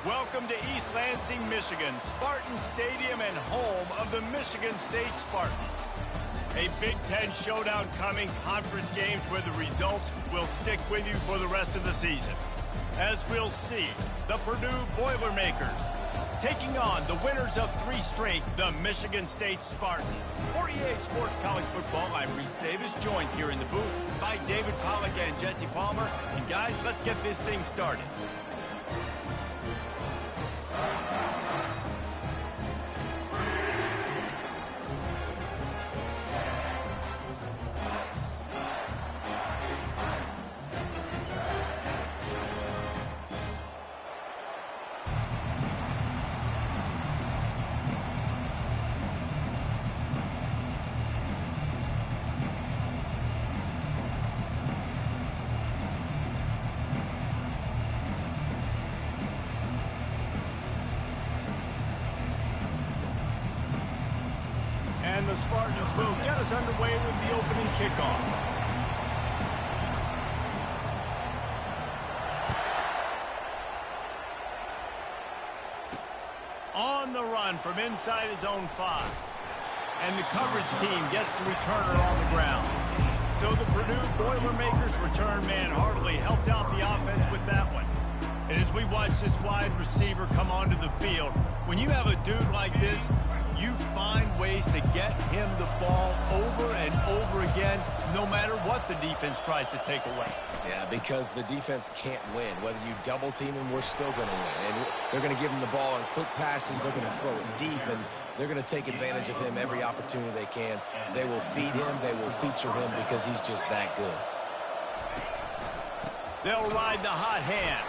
Welcome to East Lansing, Michigan, Spartan Stadium and home of the Michigan State Spartans. A Big Ten showdown coming, conference games where the results will stick with you for the rest of the season. As we'll see, the Purdue Boilermakers taking on the winners of 3 straight, the Michigan State Spartans. For EA Sports College Football, I'm Reese Davis, joined here in the booth by David Pollack and Jesse Palmer. And guys, let's get this thing started. And the Spartans will get us underway with the opening kickoff. On the run from inside his own 5. And the coverage team gets the returner on the ground. So the Purdue Boilermakers return man hardly helped out the offense with that one. And as we watch this wide receiver come onto the field, when you have a dude like this, you find ways to get him the ball over and over again, no matter what the defense tries to take away. Yeah, because the defense can't win. Whether you double team him, we're still going to win. And they're going to give him the ball in quick passes. They're going to throw it deep, and they're going to take advantage of him every opportunity they can. They will feed him. They will feature him because he's just that good. They'll ride the hot hand.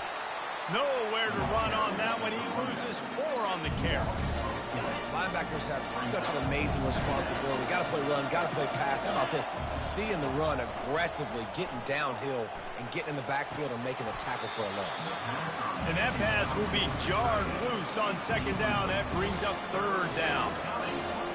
Nowhere to run on that one. He loses 4 on the carry. Linebackers have such an amazing responsibility. Got to play run, got to play pass. How about this? Seeing the run aggressively, getting downhill, and getting in the backfield and making the tackle for a loss. And that pass will be jarred loose on 2nd down. That brings up 3rd down.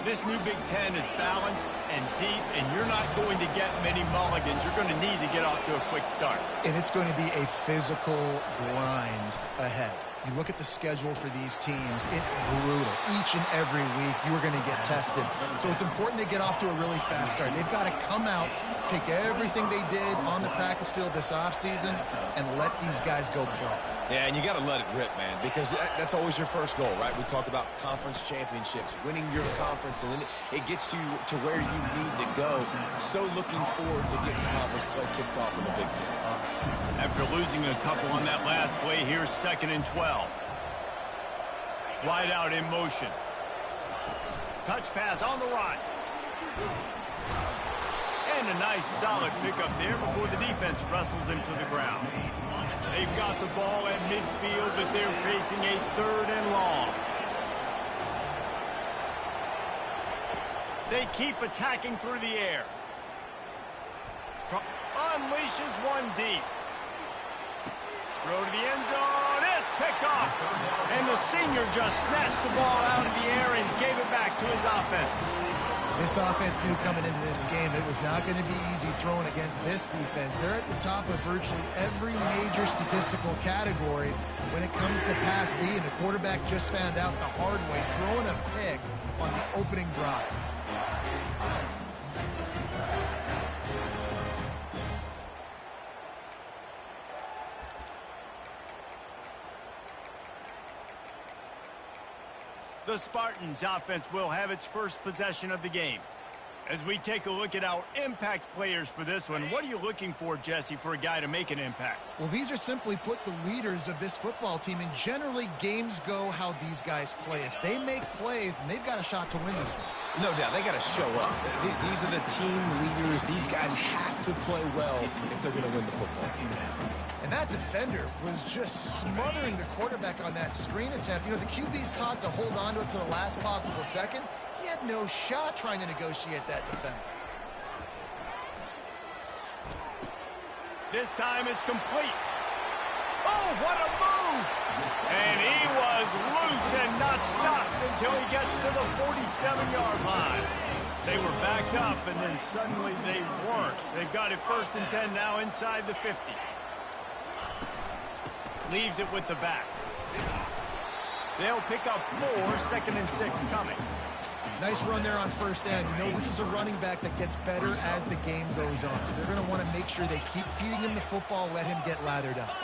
This new Big Ten is balanced and deep, and you're not going to get many mulligans. You're going to need to get off to a quick start. And it's going to be a physical grind ahead. You look at the schedule for these teams, it's brutal. Each and every week, you're going to get tested. So it's important they get off to a really fast start. They've got to come out, take everything they did on the practice field this offseason, and let these guys go play. Yeah, and you got to let it rip, man, because that's always your first goal, right? We talk about conference championships, winning your conference, and then it gets you to where you need to go. So looking forward to getting conference play kicked off in the Big Ten. After losing a couple on that last play, here's 2nd and 12. Wide out in motion. Touch pass on the run. And a nice solid pickup there before the defense wrestles him to the ground. They've got the ball at midfield, but they're facing a 3rd and long. They keep attacking through the air. Unleashes one deep. Throw to the end zone. It's picked off. And the senior just snatched the ball out of the air and gave it back to his offense. This offense knew coming into this game it was not going to be easy throwing against this defense. They're at the top of virtually every major statistical category when it comes to pass D, and the quarterback just found out the hard way, throwing a pick on the opening drive. The Spartans offense will have its first possession of the game. As we take a look at our impact players for this one, what are you looking for, Jesse, for a guy to make an impact? Well, these are simply put the leaders of this football team, and generally games go how these guys play. If they make plays, then they've got a shot to win this one. No doubt, they got to show up. These are the team leaders. These guys have to play well if they're going to win the football game. And that defender was just smothering the quarterback on that screen attempt. You know, the QB's taught to hold on to it to the last possible second. He had no shot trying to negotiate that defender. This time it's complete. Oh, what a move! And he was loose and not stopped until he gets to the 47-yard line. They were backed up, and then suddenly they weren't. They've got it 1st and 10 now inside the 50. Leaves it with the back. They'll pick up 4, 2nd and 6 coming. Nice run there on first down. You know, this is a running back that gets better as the game goes on. So they're going to want to make sure they keep feeding him the football, let him get lathered up.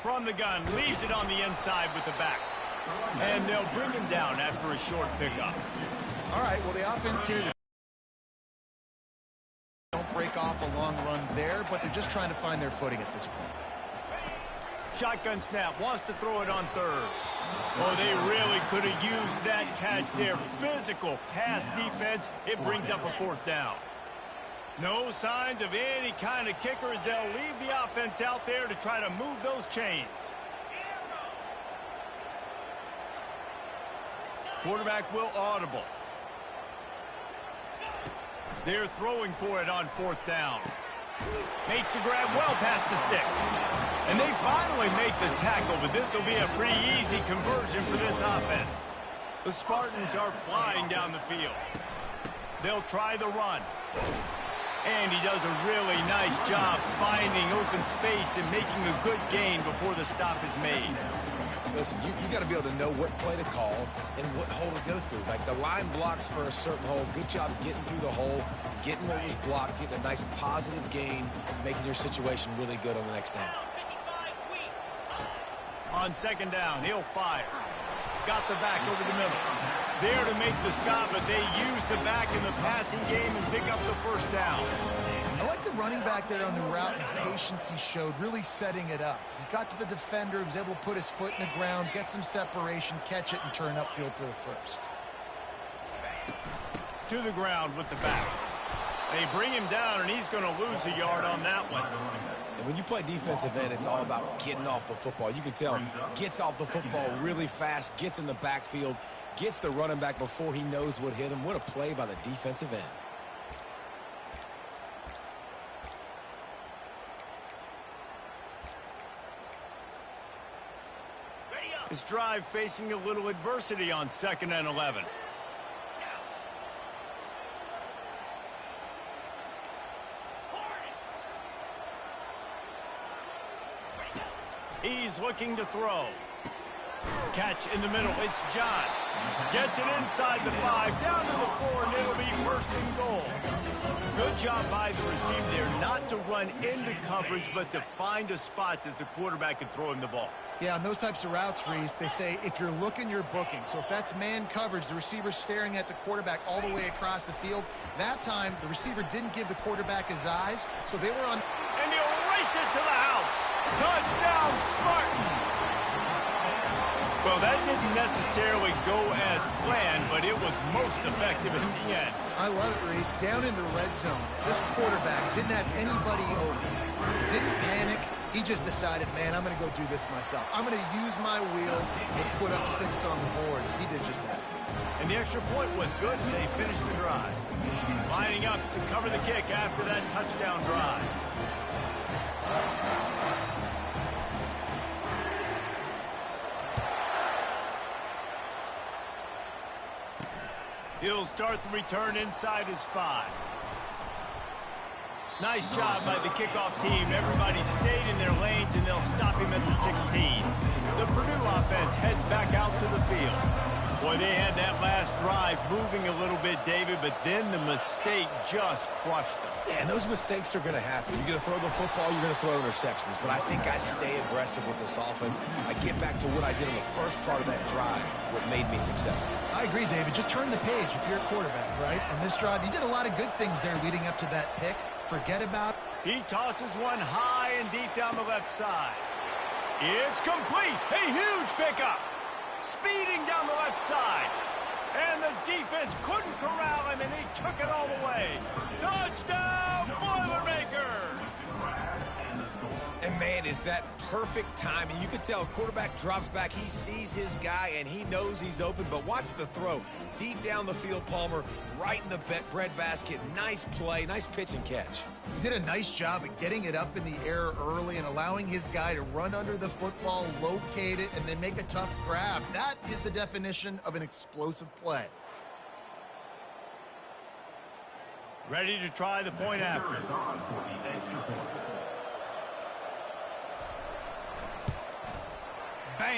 From the gun, leaves it on the inside with the back. And they'll bring him down after a short pickup. All right, well, the offense here, don't break off a long run there, but they're just trying to find their footing at this point. Shotgun snap, wants to throw it on 3rd. Oh, they really could have used that catch there. Physical pass defense. It brings up a 4th down. No signs of any kind of kickers. They'll leave the offense out there to try to move those chains. Quarterback will audible. They're throwing for it on 4th down. Makes the grab well past the sticks. And they finally make the tackle, but this will be a pretty easy conversion for this offense. The Spartans are flying down the field. They'll try the run. And he does a really nice job finding open space and making a good gain before the stop is made. Listen, you got to be able to know what play to call and what hole to go through. Like the line blocks for a certain hole. Good job getting through the hole, getting what was blocked, getting a nice positive gain, making your situation really good on the next down. On 2nd down, he'll fire. Got the back over the middle. There to make the stop, but they use the back in the passing game and pick up the 1st down. I like the running back there on the route and the patience he showed, really setting it up. He got to the defender, he was able to put his foot in the ground, get some separation, catch it, and turn upfield for the 1st. To the ground with the back. They bring him down, and he's going to lose a yard on that one. And when you play defensive end, it's all about getting off the football. You can tell, gets off the football really fast, gets in the backfield, gets the running back before he knows what hit him. What a play by the defensive end. This drive facing a little adversity on 2nd and 11. He's looking to throw. Catch in the middle. It's John. Gets it inside the 5, down to the 4, and it'll be 1st and goal. Good job by the receiver there, not to run into coverage, but to find a spot that the quarterback can throw him the ball. Yeah, on those types of routes, Reese, they say if you're looking, you're booking. So if that's man coverage, the receiver's staring at the quarterback all the way across the field. That time, the receiver didn't give the quarterback his eyes, so they were on. And he'll race it to the house. Touchdown, Spartans! Well, that didn't necessarily go as planned, but it was most effective in the end. I love it, Reese. Down in the red zone, this quarterback didn't have anybody open. Didn't panic. He just decided, man, I'm going to go do this myself. I'm going to use my wheels and put up 6 on the board. He did just that. And the extra point was good, and they finished the drive. Lining up to cover the kick after that touchdown drive. He'll start the return inside his 5. Nice job by the kickoff team. Everybody stayed in their lanes, and they'll stop him at the 16. The Purdue offense heads back out to the field. Boy, they had that last drive moving a little bit, David, but then the mistake just crushed them. Yeah, and those mistakes are going to happen. You're going to throw the football, you're going to throw interceptions. But I think I stay aggressive with this offense. I get back to what I did in the first part of that drive, what made me successful. I agree, David. Just turn the page if you're a quarterback, right? On this drive, you did a lot of good things there leading up to that pick. Forget about it. He tosses one high and deep down the left side. It's complete. A huge pickup. Speeding down the left side. And the defense couldn't corral him, and he took it all the way. Touchdown, Boilermakers! And, man, is that perfect timing. You can tell quarterback drops back. He sees his guy, and he knows he's open. But watch the throw. Deep down the field, Palmer, right in the breadbasket. Nice play, nice pitch and catch. He did a nice job at getting it up in the air early and allowing his guy to run under the football, locate it, and then make a tough grab. That is the definition of an explosive play. Ready to try the point after.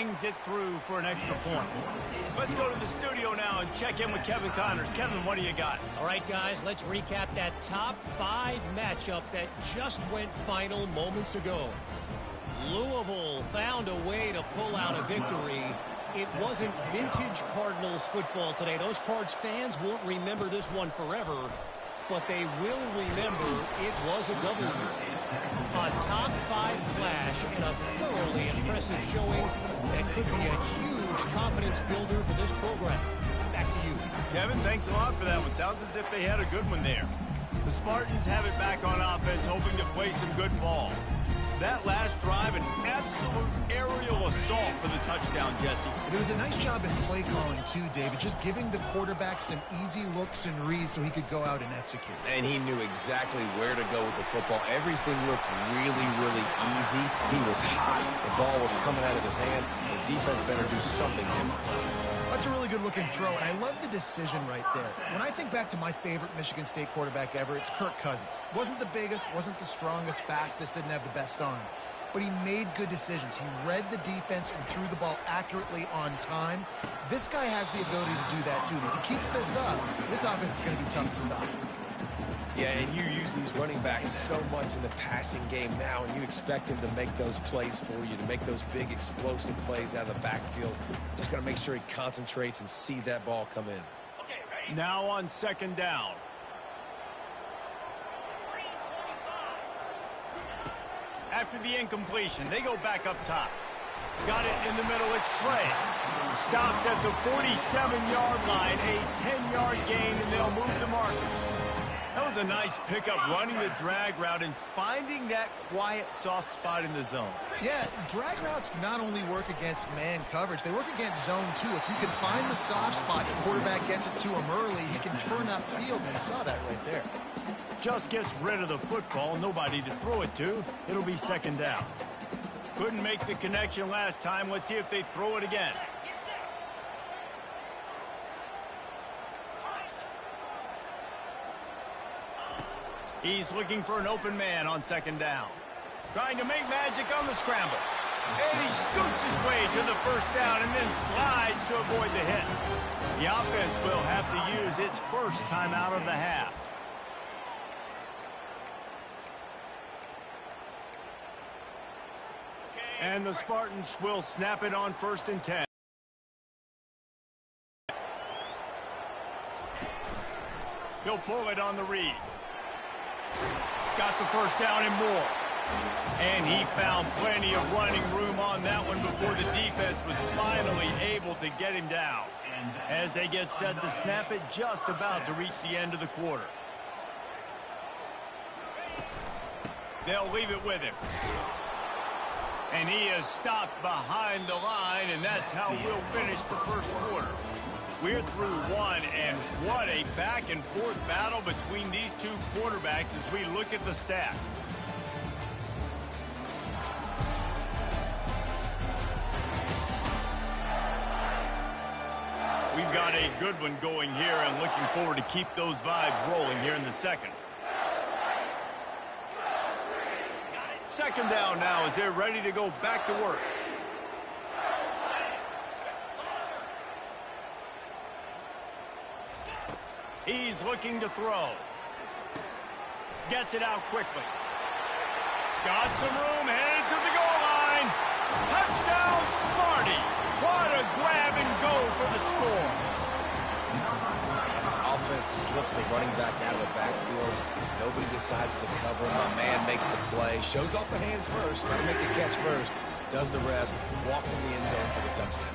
bangs it through for an extra point. Let's go to the studio now and check in with Kevin Connors. Kevin, what do you got? All right, guys, let's recap that top 5 matchup that just went final moments ago. Louisville found a way to pull out a victory. It wasn't vintage Cardinals football today. Those Cards fans won't remember this one forever, but they will remember it was a W. A top 5 clash and a thoroughly impressive showing that could be a huge confidence builder for this program. Back to you. Kevin, thanks a lot for that one. Sounds as if they had a good one there. The Spartans have it back on offense, hoping to play some good ball. That last drive, an absolute aerial assault for the touchdown, Jesse. It was a nice job in play calling, too, David, just giving the quarterback some easy looks and reads so he could go out and execute. And he knew exactly where to go with the football. Everything looked really, really easy. He was hot. The ball was coming out of his hands. The defense better do something different. That's a really good-looking throw, and I love the decision right there. When I think back to my favorite Michigan State quarterback ever, it's Kirk Cousins. Wasn't the biggest, wasn't the strongest, fastest, didn't have the best arm. But he made good decisions. He read the defense and threw the ball accurately on time. This guy has the ability to do that, too. And if he keeps this up, this offense is going to be tough to stop. Yeah, and you use these running backs so much in the passing game now, and you expect him to make those plays for you, to make those big explosive plays out of the backfield. Just got to make sure he concentrates and see that ball come in. Now on second down. After the incompletion, they go back up top. Got it in the middle, it's Clay. Stopped at the 47-yard line, a 10-yard gain, and they'll move the markers. That was a nice pickup, running the drag route and finding that quiet, soft spot in the zone. Yeah, drag routes not only work against man coverage, they work against zone too. If you can find the soft spot, the quarterback gets it to him early, he can turn upfield, and we saw that right there. Just gets rid of the football, nobody to throw it to. It'll be second down. Couldn't make the connection last time. Let's see if they throw it again. He's looking for an open man on second down. Trying to make magic on the scramble. And he scoots his way to the first down and then slides to avoid the hit. The offense will have to use its first timeout of the half. And the Spartans will snap it on 1st and 10. He'll pull it on the read. Got the first down and more. And he found plenty of running room on that one before the defense was finally able to get him down. As they get set to snap it, just about to reach the end of the quarter. They'll leave it with him. And he is stopped behind the line, and that's how we'll finish the first quarter. We're through one, and what a back-and-forth battle between these two quarterbacks as we look at the stats. We've got a good one going here, and looking forward to keep those vibes rolling here in the second. Second down now as they're ready to go back to work. He's looking to throw. Gets it out quickly. Got some room, headed to the goal line. Touchdown, Sparty. What a grab and go for the score. Offense slips the running back out of the backfield. Nobody decides to cover him. My man makes the play. Shows off the hands first. Got to make the catch first. Does the rest. Walks in the end zone for the touchdown.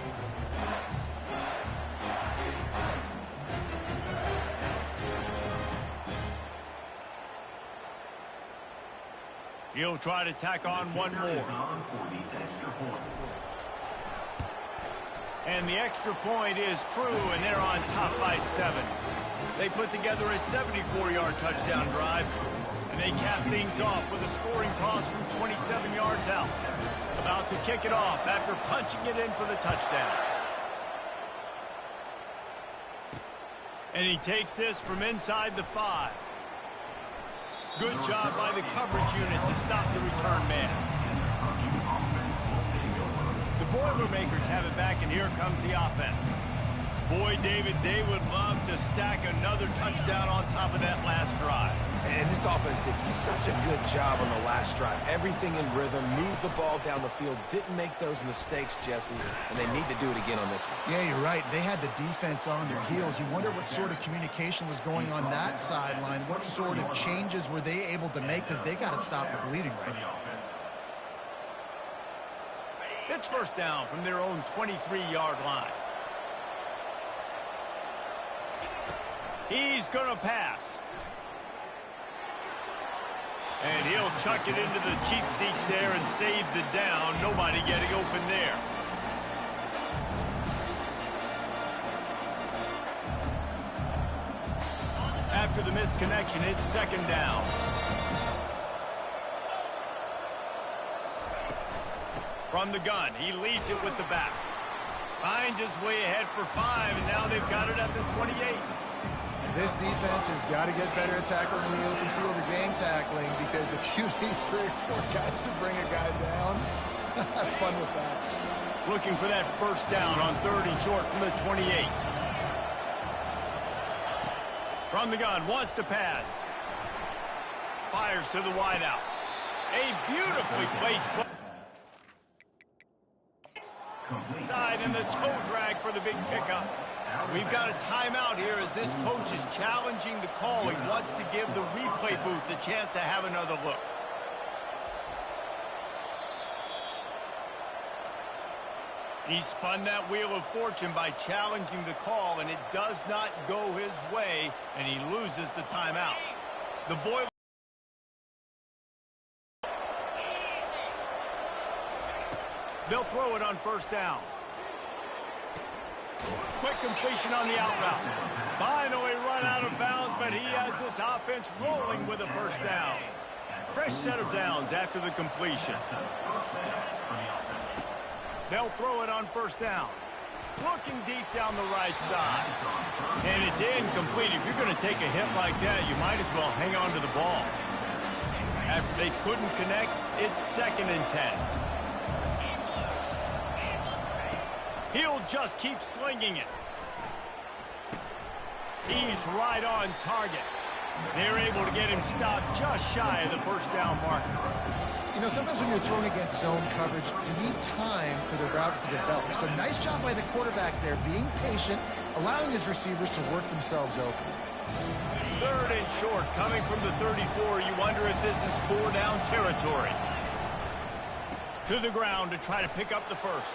He'll try to tack on one more. And the extra point is true, and they're on top by 7. They put together a 74-yard touchdown drive, and they cap things off with a scoring toss from 27 yards out. About to kick it off after punching it in for the touchdown. And he takes this from inside the 5. Good job by the coverage unit to stop the return man. The Boilermakers have it back, and here comes the offense. Boy, David, they would love to stack another touchdown on top of that last drive. And this offense did such a good job on the last drive. Everything in rhythm, moved the ball down the field, didn't make those mistakes, Jesse, and they need to do it again on this one. Yeah, you're right. They had the defense on their heels. You wonder what sort of communication was going on that sideline. What sort of changes were they able to make, because they got to stop the bleeding right now. It's first down from their own 23-yard line. He's going to pass. And he'll chuck it into the cheap seats there and save the down. Nobody getting open there. After the misconnection, it's second down. From the gun, he leads it with the back. Finds his way ahead for 5, and now they've got it at the 28. This defense has got to get better at tackling in the open field or game tackling, because if you need 3 or 4 guys to bring a guy down, have fun with that. Looking for that first down on 3rd and short from the 28. From the gun, wants to pass. Fires to the wideout. A beautifully placed ball. Side and the toe drag for the big pickup. We've got a timeout here as this coach is challenging the call. He wants to give the replay booth the chance to have another look. He spun that wheel of fortune by challenging the call, and it does not go his way, and he loses the timeout. The boy... They'll throw it on first down. Quick completion on the out route. Finally run out of bounds, but he has this offense rolling with a first down. Fresh set of downs after the completion. They'll throw it on first down. Looking deep down the right side. And it's incomplete. If you're going to take a hit like that, you might as well hang on to the ball. After they couldn't connect, it's 2nd and 10. He'll just keep slinging it. He's right on target. They're able to get him stopped just shy of the first down marker. You know, sometimes when you're thrown against zone coverage, you need time for the routes to develop. So nice job by the quarterback there, being patient, allowing his receivers to work themselves open. 3rd and short, coming from the 34. You wonder if this is 4-down territory. To the ground to try to pick up the first.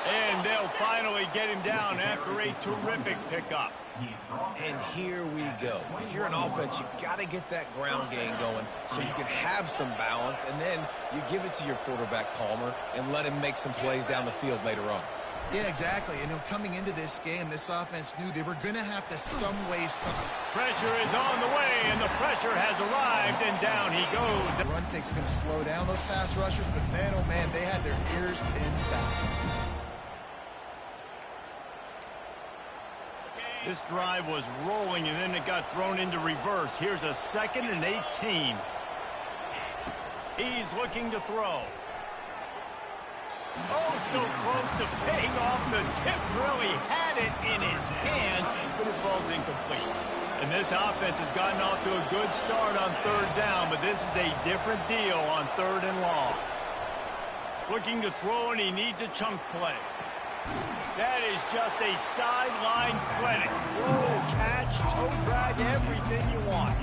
And they'll finally get him down after a terrific pickup. And here we go. If you're an offense, you got to get that ground game going so you can have some balance, and then you give it to your quarterback, Palmer, and let him make some plays down the field later on. Yeah, exactly. And coming into this game, this offense knew they were going to have to some way, Pressure is on the way, and the pressure has arrived, and down he goes. The run fake's going to slow down those pass rushers, but man, oh man, they had their ears pinned back. This drive was rolling, and then it got thrown into reverse. Here's a 2nd and 18. He's looking to throw. Oh, so close to paying off the tip drill. He had it in his hands, but his ball's incomplete. And this offense has gotten off to a good start on 3rd down, but this is a different deal on 3rd and long. Looking to throw, and he needs a chunk play. That is just a sideline clinic. Throw, catch, toe drag, everything you want.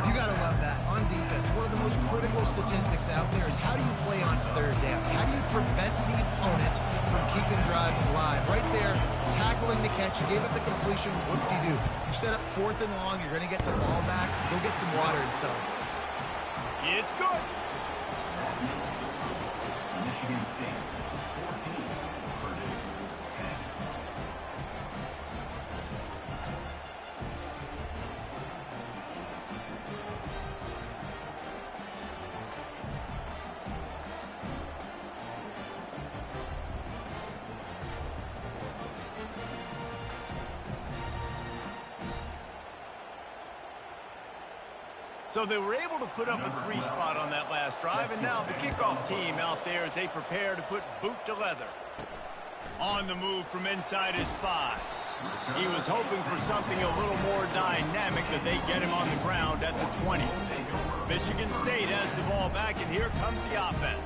You got to love that. On defense, one of the most critical statistics out there is how do you play on 3rd down? How do you prevent the opponent from keeping drives alive? Right there, tackling the catch. You gave up the completion. What do you do? You set up 4th and long. You're going to get the ball back. Go get some water and celebrate. It's good. Michigan State 14, Purdue 10. So they were able to put up a 3 spot on that last drive, and now the kickoff team out there as they prepare to put boot to leather. On the move from inside his 5. He was hoping for something a little more dynamic, that they get him on the ground at the 20. Michigan State has the ball back, and here comes the offense.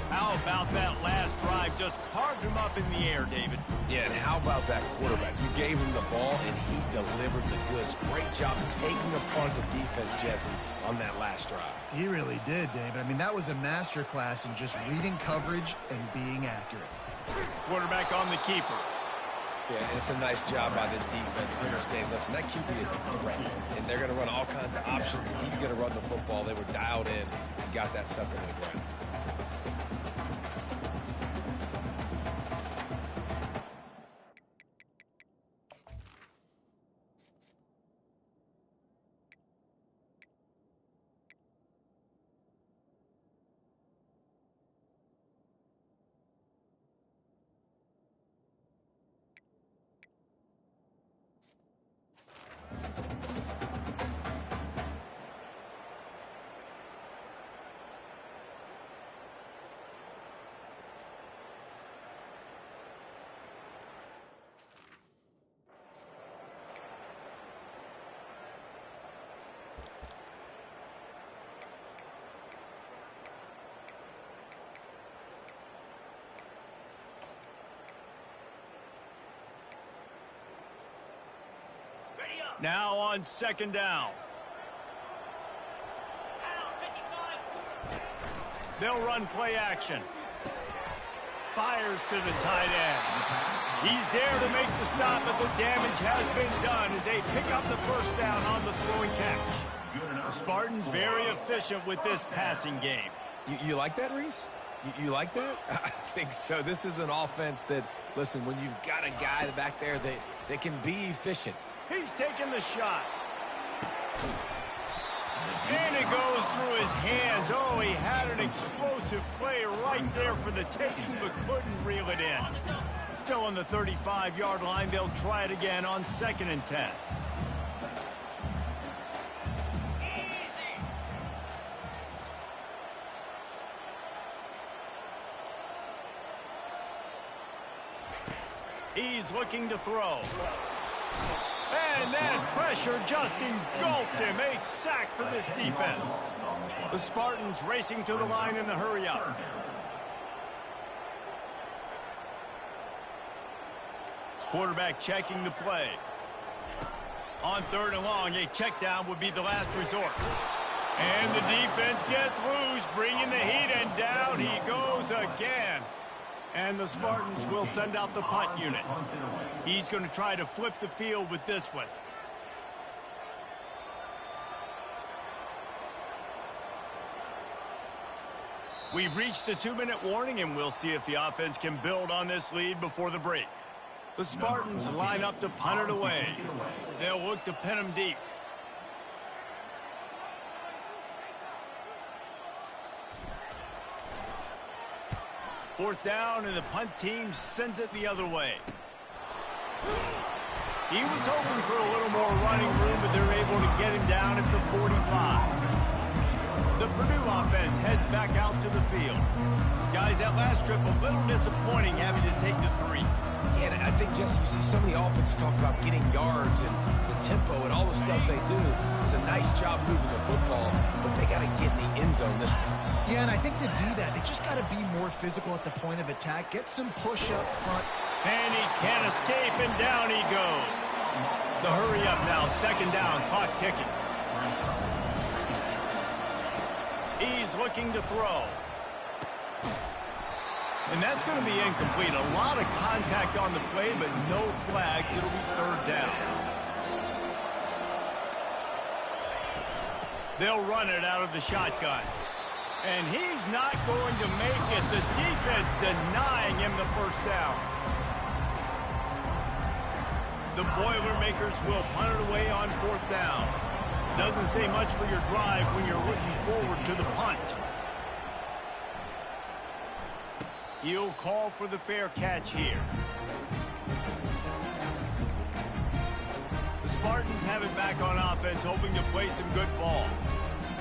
How about that last drive? Just carved him up in the air, David. Yeah, and how about that quarterback? You gave him the ball, and he delivered the goods. Great job taking apart the defense, Jesse, on that last drive. He really did, David. I mean, that was a masterclass in just reading coverage and being accurate. Quarterback on the keeper. Yeah, and it's a nice job by this defense. Understand, listen, that QB is a threat, and they're going to run all kinds of options, and he's going to run the football. They were dialed in and got that sucker on the ground. Now on 2nd down. They'll run play action. Fires to the tight end. He's there to make the stop, but the damage has been done as they pick up the first down on the throwing catch. The Spartans very efficient with this passing game. You like that, Reese? You like that? I think so. This is an offense that, listen, when you've got a guy back there that can be efficient. He's taking the shot. And it goes through his hands. Oh, he had an explosive play right there for the taking, but couldn't reel it in. Still on the 35-yard line. They'll try it again on 2nd and 10. He's looking to throw. And that pressure just engulfed him. A sack for this defense. The Spartans racing to the line in the hurry-up. Quarterback checking the play. On 3rd and long, a check down would be the last resort. And the defense gets loose, bringing the heat, and down he goes again. And the Spartans will send out the punt unit. He's going to try to flip the field with this one. We've reached the 2-minute warning, and we'll see if the offense can build on this lead before the break. The Spartans line up to punt it away. They'll look to pin him deep. Fourth down, and the punt team sends it the other way. He was hoping for a little more running room, but they're able to get him down at the 45. The Purdue offense heads back out to the field. Guys, that last trip a little disappointing, having to take the 3. Yeah, and I think, Jesse, you see so many offenses talk about getting yards and the tempo and all the stuff they do. It was a nice job moving the football, but they got to get in the end zone this time. Yeah, and I think to do that, they just got to be more physical at the point of attack. Get some push up front. And he can't escape, and down he goes. The hurry up now, 2nd down, clock ticking. He's looking to throw. And that's going to be incomplete. A lot of contact on the play, but no flags. It'll be 3rd down. They'll run it out of the shotgun. And he's not going to make it. The defense denying him the first down. The Boilermakers will punt it away on 4th down. Doesn't say much for your drive when you're looking forward to the punt. He'll call for the fair catch here. The Spartans have it back on offense, hoping to play some good ball.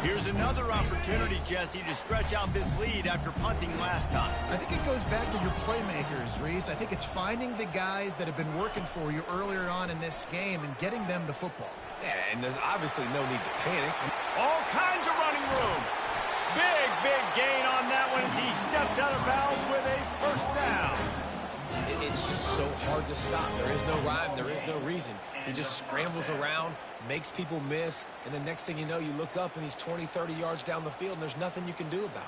Here's another opportunity, Jesse, to stretch out this lead after punting last time. I think it goes back to your playmakers, Reese. I think it's finding the guys that have been working for you earlier on in this game and getting them the football. Yeah, and there's obviously no need to panic. All kinds of running room. Big gain on that one as he steps out of bounds with a first down. It's just so hard to stop. There is no rhyme. There is no reason. He just scrambles around, makes people miss, and the next thing you know, you look up and he's 20, 30 yards down the field, and there's nothing you can do about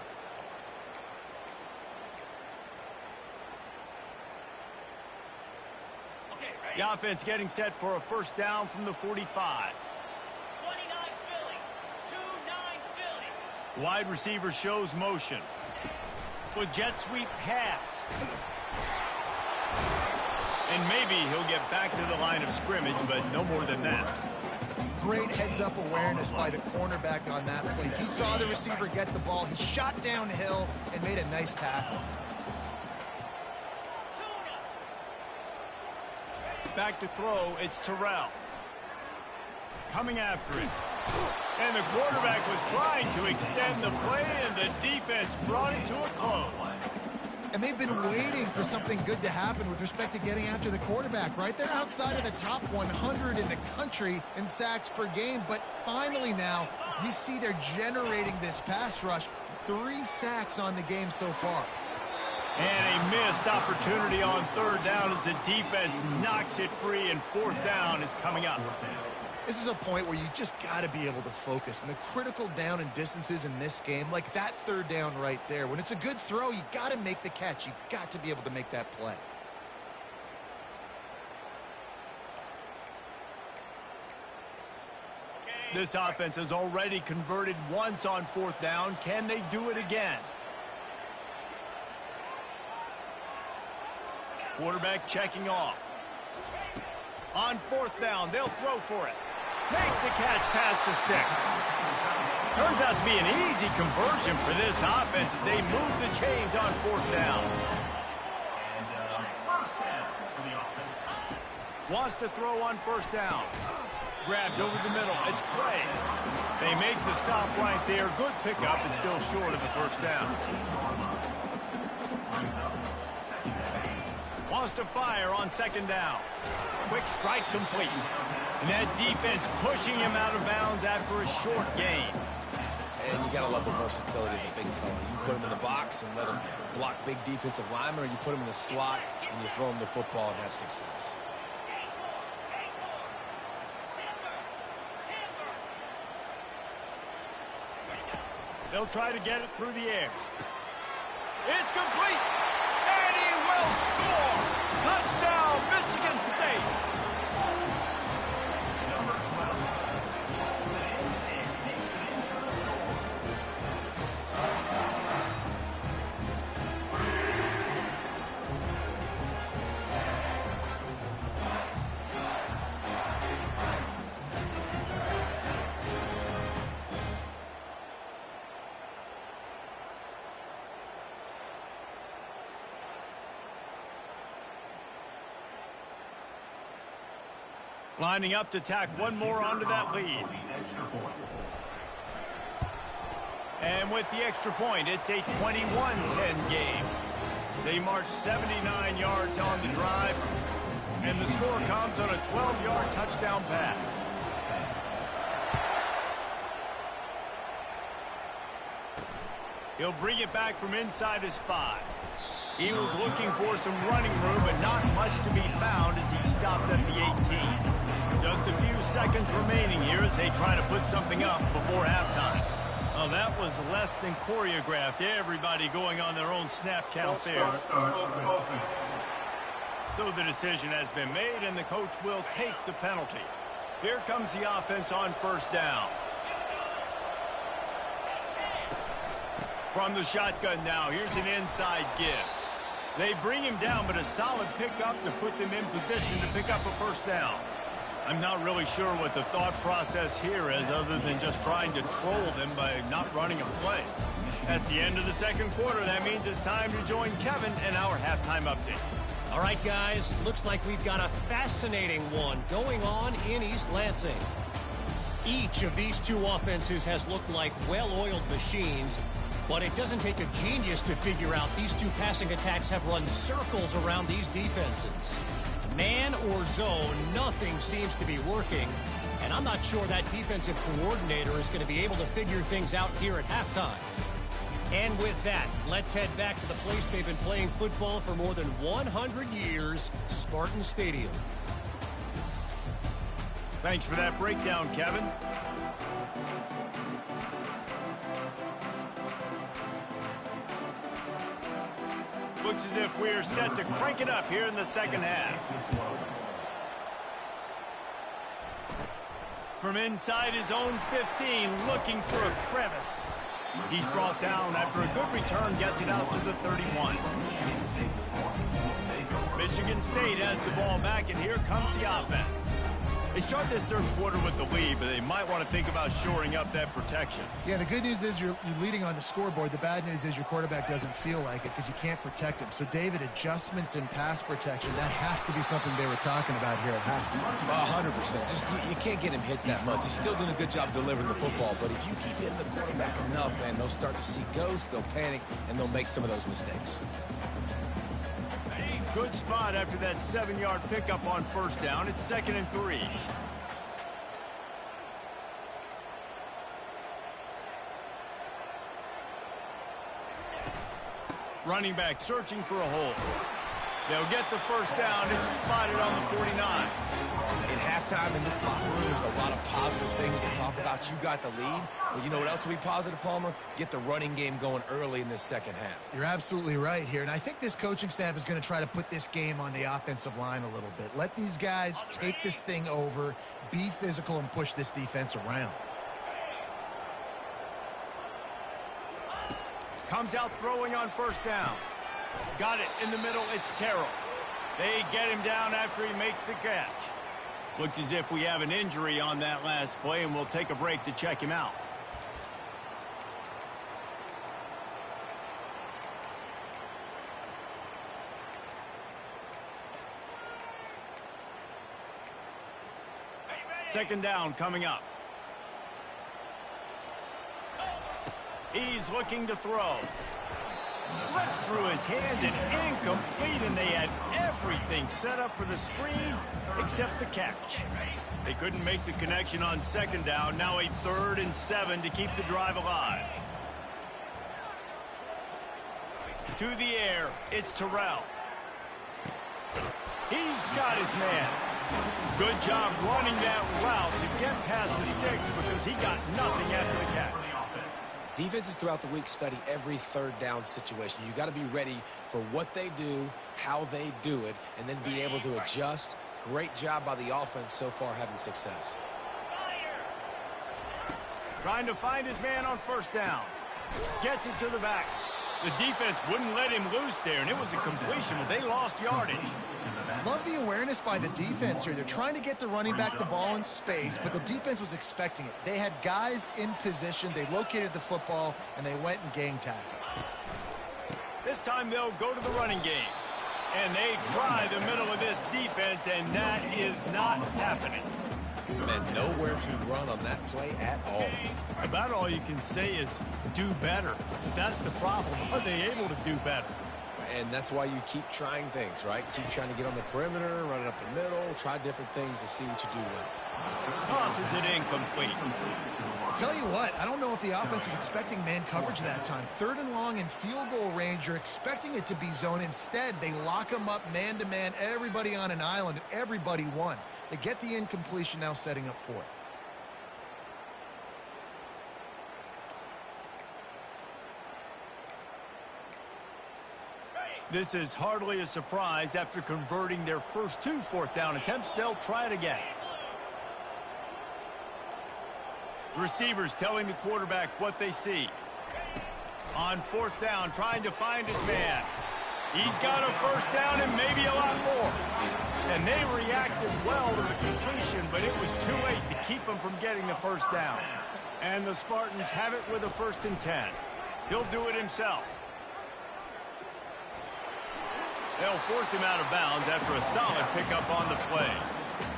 it. The offense getting set for a first down from the 45. 29 Philly. 2-9 Philly. Wide receiver shows motion. With jet sweep pass. And maybe he'll get back to the line of scrimmage, but no more than that. Great heads-up awareness by the cornerback on that play. He saw the receiver get the ball. He shot downhill and made a nice tackle. Back to throw, it's Terrell. Coming after it. And the quarterback was trying to extend the play, and the defense brought it to a close. And they've been waiting for something good to happen with respect to getting after the quarterback, right? They're outside of the top 100 in the country in sacks per game, but finally now you see they're generating this pass rush. 3 sacks on the game so far. And a missed opportunity on third down as the defense knocks it free, and fourth down is coming up. This is a point where you just got to be able to focus. And the critical down and distances in this game, like that third down right there, when it's a good throw, you got to make the catch. You got to be able to make that play. This offense has already converted once on fourth down. Can they do it again? Quarterback checking off. On fourth down, they'll throw for it. Takes the catch past the sticks. Turns out to be an easy conversion for this offense as they move the chains on fourth down. And first down for the offense. Wants to throw on first down. Grabbed over the middle. It's Clay. They make the stop right there. Good pickup and still short of the first down. Wants to fire on second down. Quick strike complete. And that defense pushing him out of bounds after a short gain. And you got to love the versatility of the big fella. You put him in the box and let him block big defensive linemen, or you put him in the slot and you throw him the football and have success. They'll try to get it through the air. It's complete. And he will score. Touchdown, Michigan State. Lining up to tack one more onto that lead. And with the extra point, it's a 21-10 game. They march 79 yards on the drive, and the score comes on a 12-yard touchdown pass. He'll bring it back from inside his 5. He was looking for some running room, but not much to be found as he stopped at the 18. Just a few seconds remaining here as they try to put something up before halftime. Well, that was less than choreographed. Everybody going on their own snap count there. So the decision has been made, and the coach will take the penalty. Here comes the offense on first down. From the shotgun now, here's an inside give. They bring him down, but a solid pickup to put them in position to pick up a first down. I'm not really sure what the thought process here is other than just trying to troll them by not running a play. That's the end of the second quarter. That means it's time to join Kevin and our halftime update. All right, guys, looks like we've got a fascinating one going on in East Lansing. Each of these two offenses has looked like well-oiled machines, but it doesn't take a genius to figure out these two passing attacks have run circles around these defenses. Man or zone, nothing seems to be working, and I'm not sure that defensive coordinator is going to be able to figure things out here at halftime. And with that, let's head back to the place they've been playing football for more than 100 years, Spartan Stadium. Thanks for that breakdown, Kevin. Looks as if we're set to crank it up here in the second half. From inside his own 15, looking for a crevice. He's brought down after a good return, gets it out to the 31. Michigan State has the ball back, and here comes the offense. They start this third quarter with the lead, but they might want to think about shoring up that protection. Yeah, the good news is you're leading on the scoreboard. The bad news is your quarterback doesn't feel like it because you can't protect him. So, David, adjustments in pass protection, that has to be something they were talking about here at halftime. 100%. Just you can't get him hit that much. He's still doing a good job delivering the football, but if you keep hitting the quarterback enough, man, they'll start to see ghosts, they'll panic, and they'll make some of those mistakes. Good spot after that 7-yard pickup on first down. It's 2nd and 3. Running back searching for a hole. They'll get the first down. It's spotted on the 49. In halftime in this locker room, there's a lot of positive things to talk about. You got the lead, but you know what else will be positive, Palmer? Get the running game going early in this second half. You're absolutely right here, and I think this coaching staff is going to try to put this game on the offensive line a little bit. Let these guys take this thing over, be physical, and push this defense around. Comes out throwing on first down. Got it in the middle. It's Carroll. They get him down after he makes the catch. Looks as if we have an injury on that last play, and we'll take a break to check him out. Second down coming up. He's looking to throw. Slips through his hands and incomplete, and they had everything set up for the screen except the catch. They couldn't make the connection on second down. Now a 3rd and 7 to keep the drive alive. To the air, it's Terrell. He's got his man. Good job running that route to get past the sticks because he got nothing after the catch. Defenses throughout the week study every third down situation. You got to be ready for what they do, how they do it, and then be able to adjust. Great job by the offense so far having success. Trying to find his man on first down. Gets it to the back. The defense wouldn't let him loose there, and it was a completion, but they lost yardage. Love the awareness by the defense here. They're trying to get the running back the ball in space, but the defense was expecting it. They had guys in position. They located the football, and they went and gang tackled. This time they'll go to the running game. And they try the middle of this defense, and that is not happening. And nowhere to run on that play at all. About all you can say is do better. That's the problem. Are they able to do better? And that's why you keep trying things, right? Keep trying to get on the perimeter, run it up the middle, try different things to see what you do well. Tosses it incomplete. Tell you what, I don't know if the offense was expecting man coverage that time. 3rd and long in field goal range, you're expecting it to be zone. Instead, they lock them up man-to-man, everybody on an island, and everybody won. They get the incompletion, now setting up 4th. This is hardly a surprise. After converting their first 2 fourth down attempts, they'll try it again. Receivers telling the quarterback what they see. On 4th down, trying to find his man. He's got a first down and maybe a lot more. And they reacted well to the completion, but it was too late to keep them from getting the first down. And the Spartans have it with a 1st and 10. He'll do it himself. They'll force him out of bounds after a solid pickup on the play.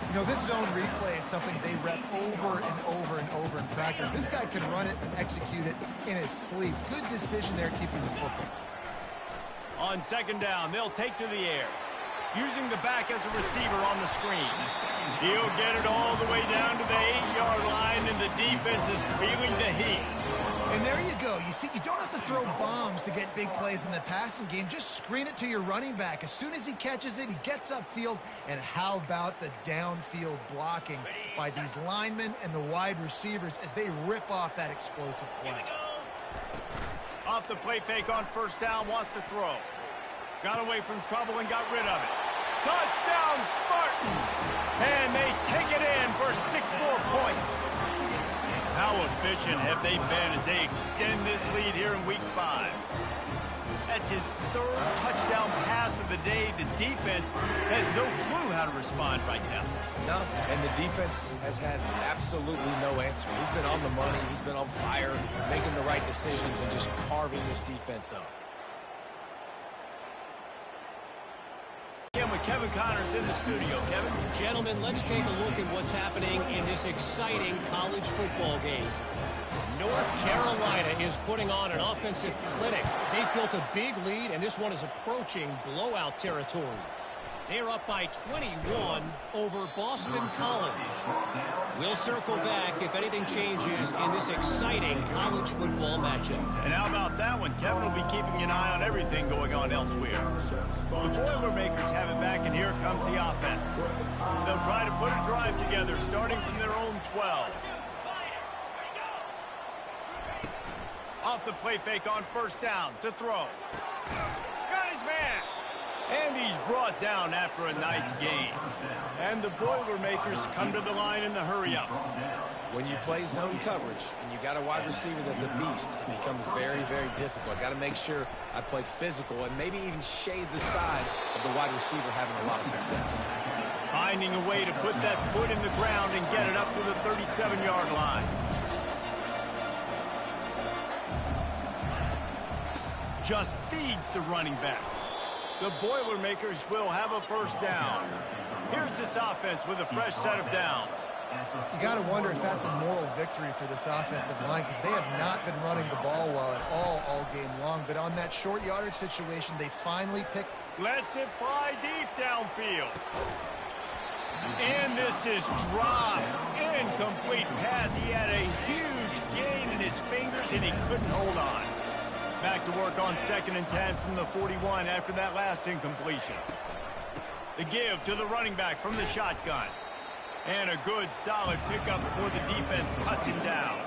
You know, this zone replay is something they rep over and over and over in practice. This guy can run it and execute it in his sleep. Good decision there keeping the football. On second down, they'll take to the air. Using the back as a receiver on the screen. He'll get it all the way down to the 8-yard line, and the defense is feeling the heat. And there you go. You see, you don't have to throw bombs to get big plays in the passing game. Just screen it to your running back. As soon as he catches it, he gets upfield. And how about the downfield blocking by these linemen and the wide receivers as they rip off that explosive play. Off the play fake on first down, wants to throw. Got away from trouble and got rid of it. Touchdown, Spartans! And they take it in for 6 more points. How efficient have they been as they extend this lead here in Week 5? That's his 3rd touchdown pass of the day. The defense has no clue how to respond right now. No, and the defense has had absolutely no answer. He's been on the money. He's been on fire, making the right decisions and just carving this defense up. Again with Kevin Connors in the studio. Kevin? Gentlemen, let's take a look at what's happening in this exciting college football game. North Carolina is putting on an offensive clinic. They've built a big lead, and this one is approaching blowout territory. They're up by 21 over Boston College. We'll circle back if anything changes in this exciting college football matchup. And how about that one? Kevin will be keeping an eye on everything going on elsewhere. The Boilermakers have it back, and here comes the offense. They'll try to put a drive together, starting from their own 12. Off the play fake on first down to throw. Got his man. And he's brought down after a nice gain. And the Boilermakers come to the line in the hurry-up. When you play zone coverage and you got a wide receiver that's a beast, it becomes very, very difficult. Got to make sure I play physical and maybe even shade the side of the wide receiver having a lot of success. Finding a way to put that foot in the ground and get it up to the 37-yard line. Just feeds the running back. The Boilermakers will have a first down. Here's this offense with a fresh set of downs. You got to wonder if that's a moral victory for this offensive line, because they have not been running the ball well at all game long. But on that short yardage situation, they finally picked. Lets it fly deep downfield. And this is dropped. Incomplete pass. He had a huge gain in his fingers, and he couldn't hold on. Back to work on 2nd and 10 from the 41 after that last incompletion. The give to the running back from the shotgun. And a good, solid pickup before the defense cuts him down.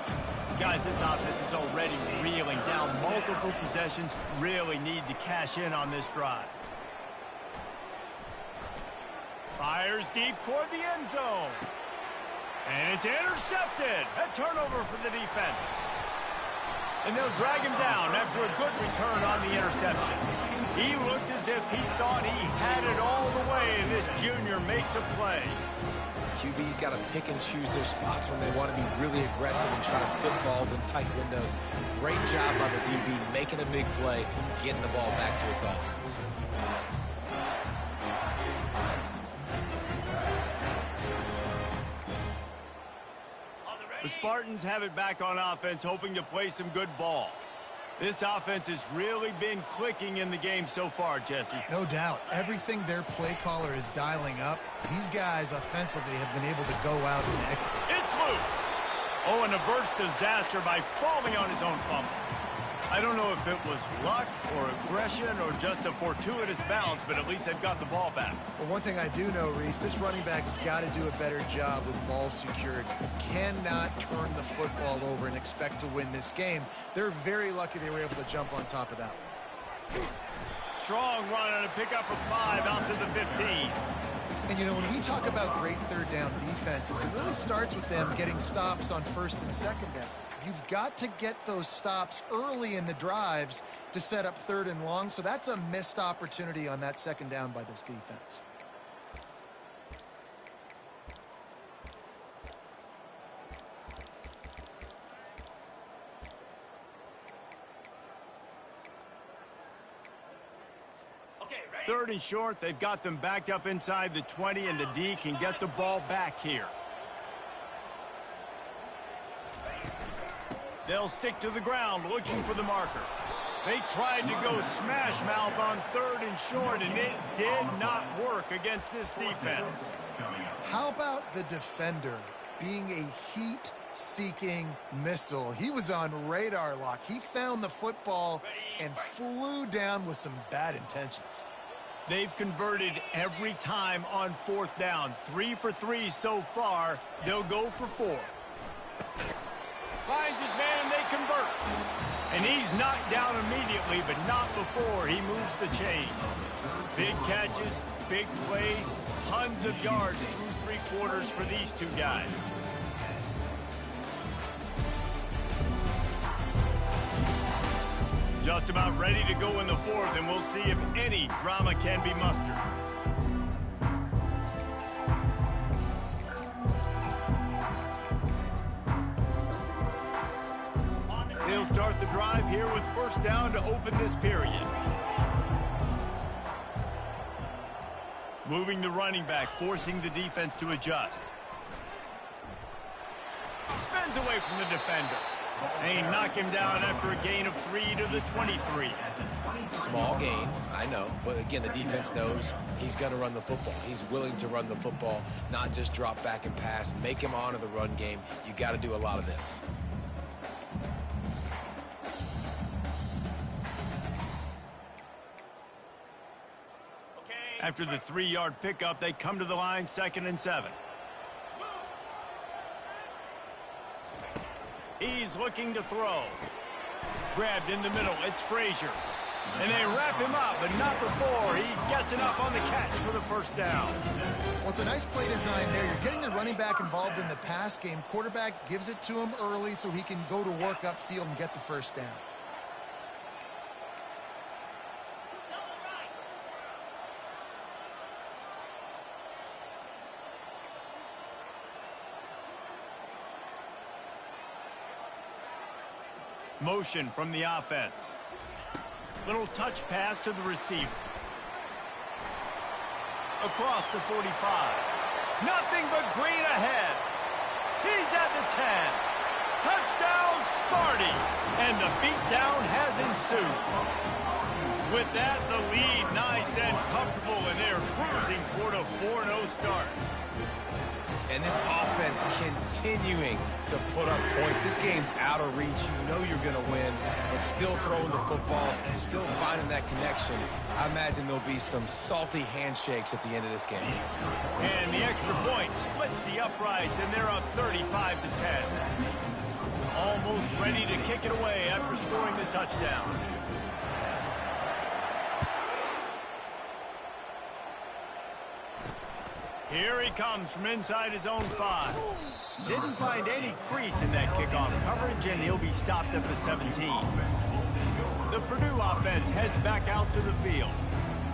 Guys, this offense is already reeling down. Multiple possessions, really need to cash in on this drive. Fires deep toward the end zone. And it's intercepted. A turnover for the defense. And they'll drag him down after a good return on the interception. He looked as if he thought he had it all the way, and this junior makes a play. QB's got to pick and choose their spots when they want to be really aggressive and try to fit balls in tight windows. Great job by the DB making a big play, getting the ball back to its offense. The Spartans have it back on offense, hoping to play some good ball. This offense has really been clicking in the game so far, Jesse. No doubt. Everything their play caller is dialing up, these guys offensively have been able to go out and... It's loose. Oh, and averts disaster by falling on his own fumble. I don't know if it was luck or aggression or just a fortuitous bounce, but at least they've got the ball back. Well, one thing I do know, Reese, this running back's got to do a better job with ball security. Cannot turn the football over and expect to win this game. They're very lucky they were able to jump on top of that one. Strong run on a pickup of 5 out to the 15. And, you know, when we talk about great third down defenses, it really starts with them getting stops on 1st and 2nd down. You've got to get those stops early in the drives to set up 3rd and long, so that's a missed opportunity on that 2nd down by this defense. 3rd and short, they've got them backed up inside the 20, and the D can get the ball back here. They'll stick to the ground looking for the marker. They tried to go smash mouth on 3rd and short, and it did not work against this defense. How about the defender being a heat-seeking missile? He was on radar lock. He found the football and flew down with some bad intentions. They've converted every time on 4th down. 3 for 3 so far. They'll go for 4. Finds his man, they convert. And he's knocked down immediately, but not before he moves the chains. Big catches, big plays, tons of yards through 3 quarters for these two guys. Just about ready to go in the 4th, and we'll see if any drama can be mustered. They'll start the drive here with 1st down to open this period. Moving the running back, forcing the defense to adjust. Spins away from the defender. They knock him down after a gain of 3 to the 23. Small gain, I know. But again, the defense knows he's going to run the football. He's willing to run the football, not just drop back and pass. Make him honor the run game. You got to do a lot of this. After the 3-yard pickup, they come to the line, 2nd and 7. He's looking to throw. Grabbed in the middle, it's Frazier. And they wrap him up, but not before he gets enough on the catch for the 1st down. Well, it's a nice play design there. You're getting the running back involved in the pass game. Quarterback gives it to him early so he can go to work upfield and get the 1st down. Motion from the offense. Little touch pass to the receiver. Across the 45. Nothing but green ahead. He's at the 10. Touchdown, Sparty. And the beatdown has ensued. With that, the lead nice and comfortable, and they're cruising toward a 4-0 start. And this offense continuing to put up points. This game's out of reach. You know you're going to win, but still throwing the football, still finding that connection. I imagine there'll be some salty handshakes at the end of this game. And the extra point splits the uprights, and they're up 35 to 10. Almost ready to kick it away after scoring the touchdown. Here he comes from inside his own 5. Didn't find any crease in that kickoff coverage, and he'll be stopped at the 17. The Purdue offense heads back out to the field.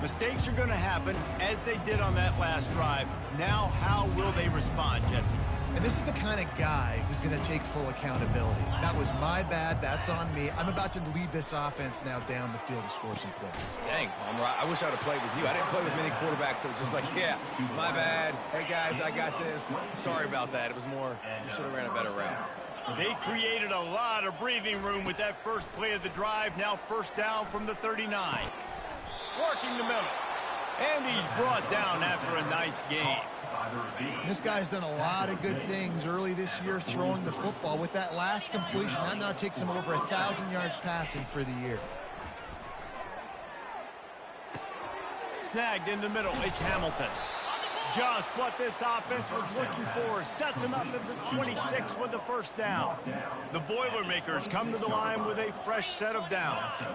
Mistakes are going to happen, as they did on that last drive. Now, how will they respond, Jesse? And this is the kind of guy who's going to take full accountability. That was my bad. That's on me. I'm about to lead this offense now down the field and score some points. Dang, Palmer, I wish I'd have played with you. I didn't play with many quarterbacks that were just like, yeah, my bad. Hey, guys, I got this. Sorry about that. It was more, you should have ran a better route. They created a lot of breathing room with that first play of the drive. Now 1st down from the 39. Working the middle. And he's brought down after a nice game. This guy's done a lot of good things early this year throwing the football. With that last completion, that now takes him over 1,000 yards passing for the year. Snagged in the middle, it's Hamilton. Just what this offense was looking for. Sets him up at the 26 with the 1st down. The Boilermakers come to the line with a fresh set of downs.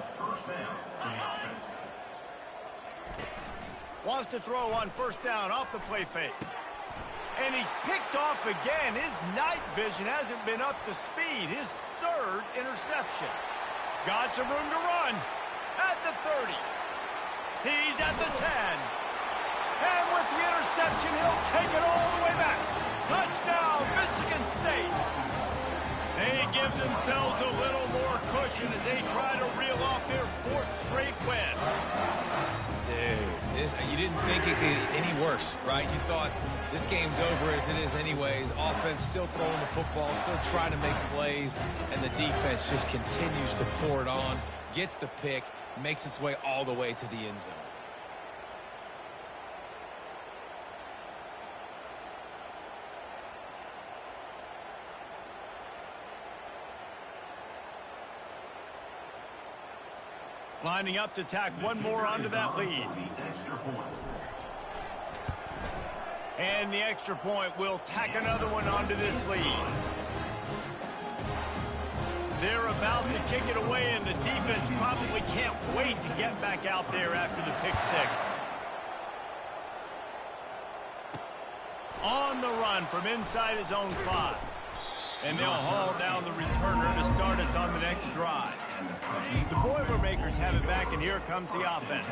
Wants to throw on 1st down off the play fake. And he's picked off again. His night vision hasn't been up to speed. His 3rd interception. Got some room to run. At the 30. He's at the 10. And with the interception, he'll take it all the way back. Touchdown, Michigan State. They give themselves a little more cushion as they try to reel off their 4th straight win. Dude, think it could get any worse, right? You thought this game's over as it is anyways. Offense still throwing the football, still trying to make plays, and the defense just continues to pour it on, gets the pick, makes its way all the way to the end zone. Lining up to tack one more onto that lead. And the extra point will tack another one onto this lead. They're about to kick it away, and the defense probably can't wait to get back out there after the pick six. On the run from inside his own 5. And they'll haul down the returner to start us on the next drive. The Boilermakers have it back, and here comes the offense.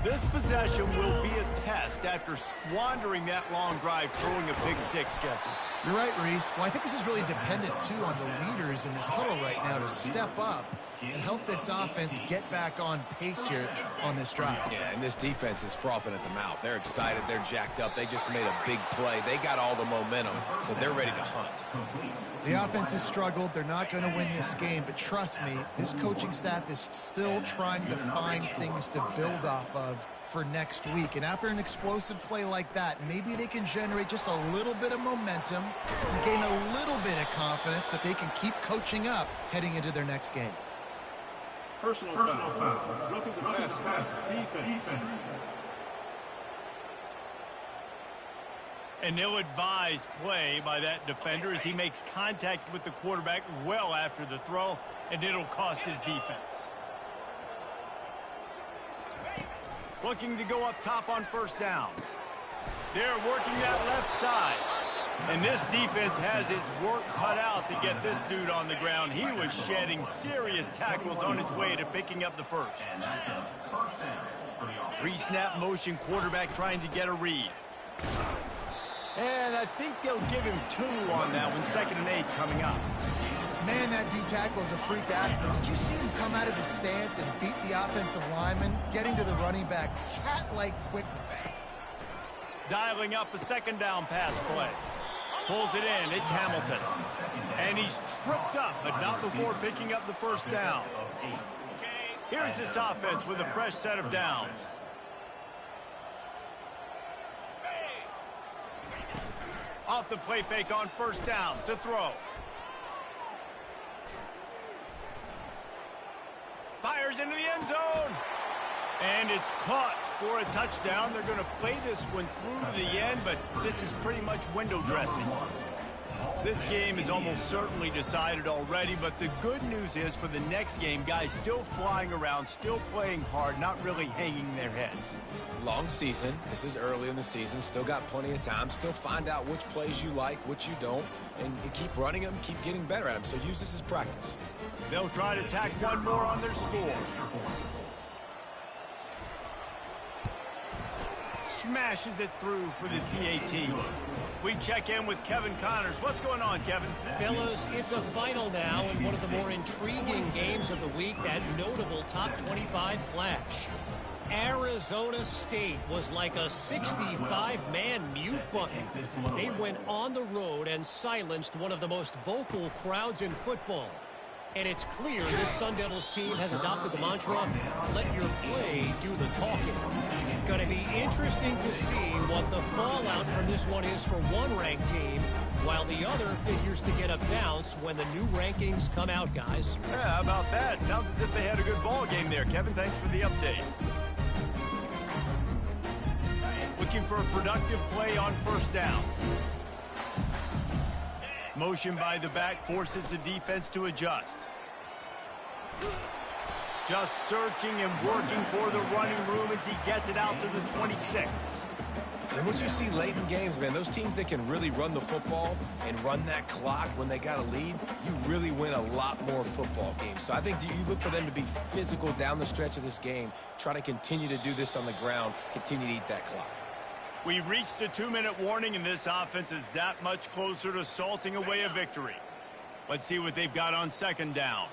This possession will be a test after squandering that long drive throwing a pick six, Jesse. You're right, Reese. Well, I think this is really dependent, too, on the leaders in this huddle right now to step up and help this offense get back on pace here on this drive. Yeah, and this defense is frothing at the mouth. They're excited. They're jacked up. They just made a big play. They got all the momentum, so they're ready to hunt. The offense has struggled. They're not going to win this game, but trust me, this coaching staff is still trying to find things to build off of for next week. And after an explosive play like that, maybe they can generate just a little bit of momentum and gain a little bit of confidence that they can keep coaching up heading into their next game. Personal foul. Roughing the passer. Defense. An ill-advised play by that defender as he makes contact with the quarterback well after the throw, and it'll cost his defense. Looking to go up top on first down. They're working that left side. And this defense has its work cut out to get this dude on the ground. He was shedding serious tackles on his way to picking up the first. Pre-snap motion, quarterback trying to get a read. And I think they'll give him 2 on that one. 2nd and 8 coming up. Man, that D tackle is a freak athlete. Did you see him come out of his stance and beat the offensive lineman, getting to the running back, cat-like quickness? Dialing up a 2nd down pass play. Pulls it in. It's Hamilton. And he's tripped up, but not before picking up the first down. Here's this offense with a fresh set of downs. Off the play fake on first down to throw. Fires into the end zone. And it's caught for a touchdown. They're going to play this one through to the end, but this is pretty much window dressing. This game is almost certainly decided already, but the good news is for the next game, guys still flying around, still playing hard, not really hanging their heads. Long season. This is early in the season. Still got plenty of time. Still find out which plays you like, which you don't, and keep running them, keep getting better at them. So use this as practice. They'll try to tack one more on their score. Smashes it through for the PAT. We check in with Kevin Connors. What's going on, Kevin? Fellas, it's a final now in one of the more intriguing games of the week, that notable top 25 clash. Arizona State was like a 65-man mute button. They went on the road and silenced one of the most vocal crowds in football. And it's clear this Sun Devils team has adopted the mantra, let your play do the talking. Going to be interesting to see what the fallout from this one is for one ranked team, while the other figures to get a bounce when the new rankings come out, guys. Yeah, how about that? Sounds as if they had a good ball game there. Kevin, thanks for the update. Looking for a productive play on first down. Motion by the back forces the defense to adjust. Just searching and working for the running room as he gets it out to the 26. And what you see late in games, man, those teams that can really run the football and run that clock when they got a lead, you really win a lot more football games. So I think you look for them to be physical down the stretch of this game, try to continue to do this on the ground, continue to eat that clock. We've reached a 2-minute warning, and this offense is that much closer to salting away a victory. Let's see what they've got on second down.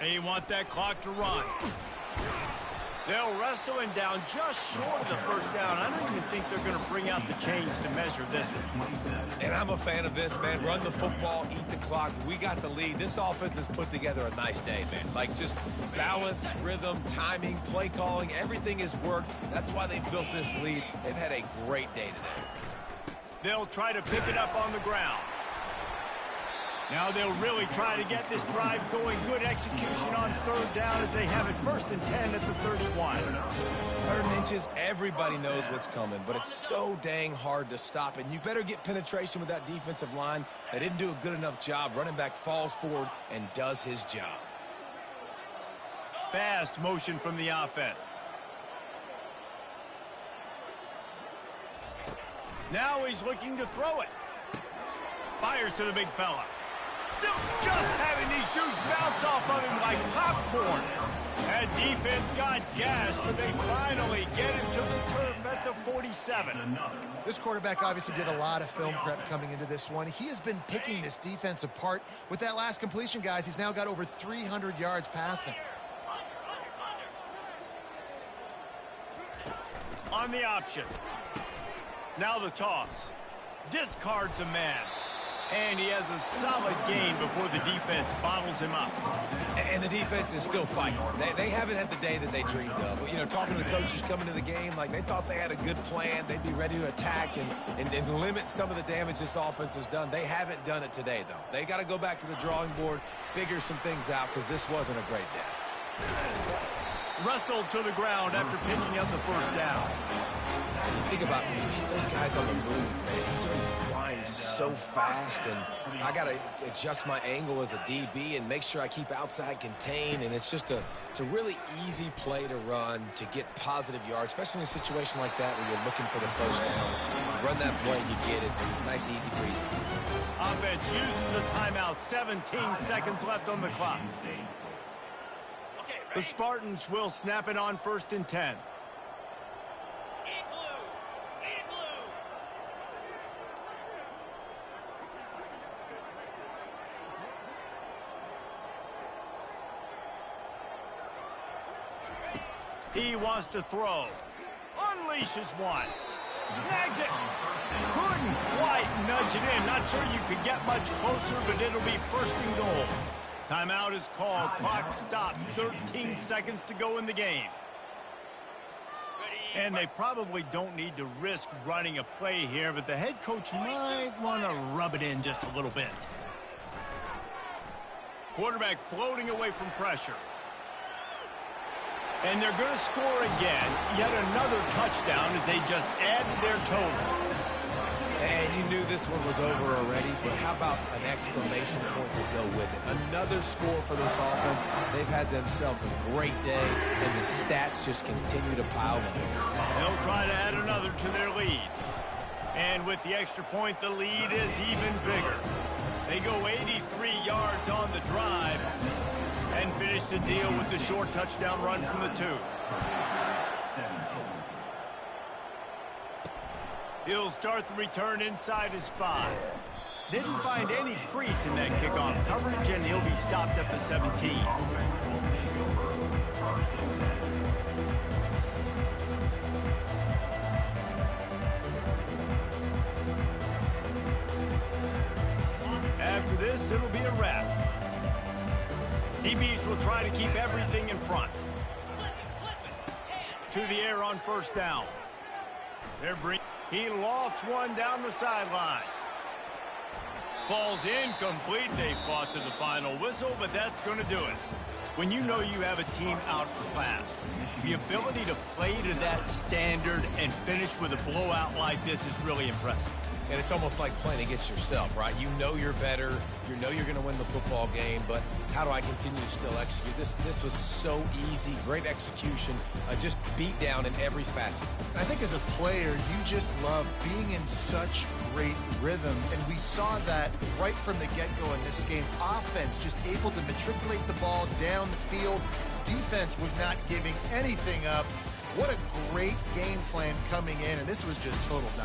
And you want that clock to run. They'll wrestle him down just short of the first down. I don't even think they're going to bring out the chains to measure this one. And I'm a fan of this, man. Run the football, eat the clock. We got the lead. This offense has put together a nice day, man. Like, just balance, rhythm, timing, play calling, everything has worked. That's why they built this lead. They've had a great day today. They'll try to pick it up on the ground. Now they'll really try to get this drive going. Good execution on third down as they have it 1st and 10 at the 31. 3rd inches, everybody knows what's coming, but it's so dang hard to stop. And you better get penetration with that defensive line. They didn't do a good enough job. Running back falls forward and does his job. Fast motion from the offense. Now he's looking to throw it. Fires to the big fella. Still just having these dudes bounce off of him like popcorn. That defense got gas, but they finally get him to the turf at the 47. This quarterback obviously did a lot of film prep coming into this one. He has been picking this defense apart. With that last completion, guys, he's now got over 300 yards passing. On the option. Now the toss. Discards a man. And he has a solid gain before the defense bottles him up. And the defense is still fighting. They haven't had the day that they dreamed of. You know, talking to the coaches coming to the game, like they thought they had a good plan. They'd be ready to attack and limit some of the damage this offense has done. They haven't done it today, though. They got to go back to the drawing board, figure some things out, because this wasn't a great day. Wrestled to the ground after picking up the 1st down. Think about those guys on the move, man. He's already flying so fast, and I got to adjust my angle as a DB and make sure I keep outside contained, and it's a really easy play to run to get positive yards, especially in a situation like that where you're looking for the 1st down. You run that play, you get it. Nice, easy breezy. Offense uses the timeout. 17 seconds left on the clock. The Spartans will snap it on 1st and 10. He wants to throw. Unleashes one. Snags it. Couldn't quite nudge it in. Not sure you could get much closer, but it'll be 1st and goal. Timeout is called. Clock stops. 13 seconds to go in the game. And they probably don't need to risk running a play here, but the head coach might want to rub it in just a little bit. Quarterback floating away from pressure. And they're going to score again. Yet another touchdown as they just added their total. And you knew this one was over already, but how about an exclamation point to go with it? Another score for this offense. They've had themselves a great day, and the stats just continue to pile up. They'll try to add another to their lead. And with the extra point, the lead is even bigger. They go 83 yards on the drive and finish the deal with the short touchdown run from the 2. He'll start the return inside his 5. Didn't find any crease in that kickoff coverage, and he'll be stopped at the 17. After this, it'll be a wrap. DBs will try to keep everything in front. To the air on 1st down. He lofts one down the sideline. Falls incomplete. They fought to the final whistle, but that's going to do it. When you know you have a team outclassed, the ability to play to that standard and finish with a blowout like this is really impressive. And it's almost like playing against yourself, right? You know you're better. You know you're going to win the football game, but how do I continue to still execute? This was so easy. Great execution. Just beat down in every facet. I think as a player, you just love being in such great rhythm, and we saw that right from the get-go in this game. Offense just able to matriculate the ball down the field. Defense was not giving anything up. What a great game plan coming in, and this was just total dominance.